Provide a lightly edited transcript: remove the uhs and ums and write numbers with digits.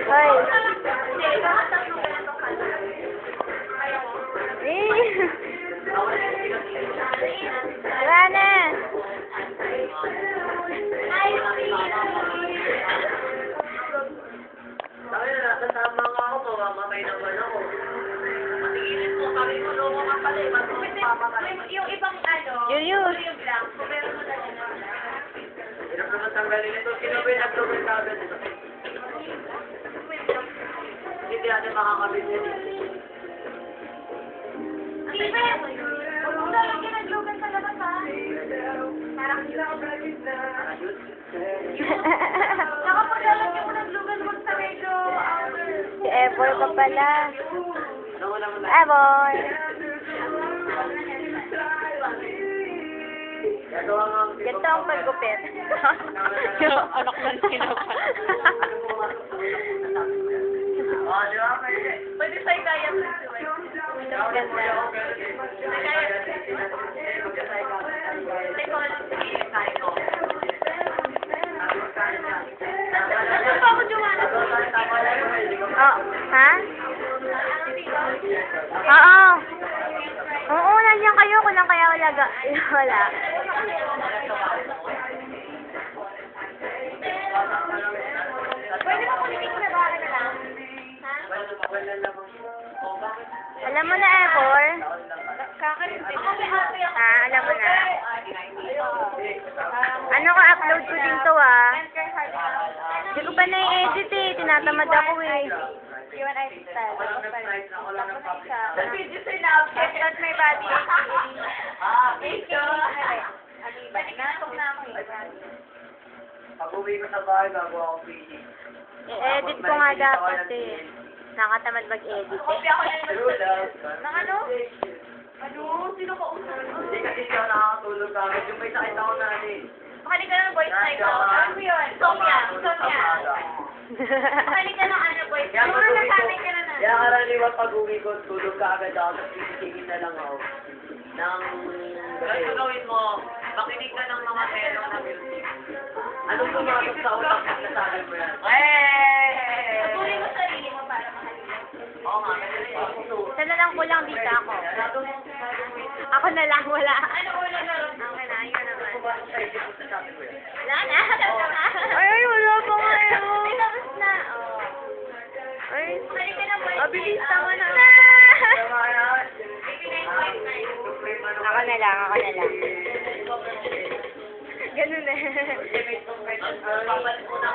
Hoy. Wala na. Kasama nga ako, mamamatay naman ako. Matigilin po, kami ko loko nga pala eh. Yung ibang ano, Julius. yung blank, pero mo na lang. Hirap naman tanggalin ito. Sino ba yung nag-lower cabin ito? Hindi natin makakabit yan eh. Steven! Huwag mo lalagyan ng lugan sa labas, ha? Parang hindi ako bragin na. Saka pag lalagyan mo ng lugan, huwag sa medyo outer. Si Eboy pa pala. Nawala mo na. Eboy. Gagawa nga ang Ganito ang paggupit. Yung anak ng sinapan. Oh, di ba? Pwede sa'yo kaya sa Oh, ha? Oo. Oo, nandiyan kayo. Kulang kaya wala. Wala. Pwede mo kulitin ko na ba na lang? Alam mo na, Ebor? Alam mo na. Ano ka, upload ko din to, ah. Hindi ko pa na-edit eh. Tinatamad ako eh. Iwan ay style. Video sinabi. That's my body. Aliba. Natok na ako eh. Pag-uwi ko sa bahay, gagawa ako feeling. I-edit ko nga dapat eh. Nakatamad mag-edit eh. Kopya ako ng Nang ano? Ano? Sino ka usap? Hindi kasi siya nakakatulog kagad. Yung may sakit ako na eh. Makinig ka ng voice type ako. Ano mo yun? Sonia. Makinig ka ng ano voice type. Yung nasabi ka na na. Kaya karaniwan pag-uwi ko, tulog kagad ako. Tapos titigil na lang ako. Ano gawin mo? Makinig ka ng mga melong na music. Anong pumasok sa utak mo na sabi mo yan? Patuloy mo sarili mo para makinig. Oo nga, kasi Sana lang kulang dito ako. Ako na lang, wala. Ano ulo na rin? Okay na, yun naman. pumasok sa isip mo sa sabi mo yan. Wala na. Ay, wala pa nga yun. Ay, tapos na. Oh. Ay, Makinig ka ng voice type. mabilis tama na. Tama yan. 89.9. Ako na lang, ako na lang. Ganun eh. Babalik mo na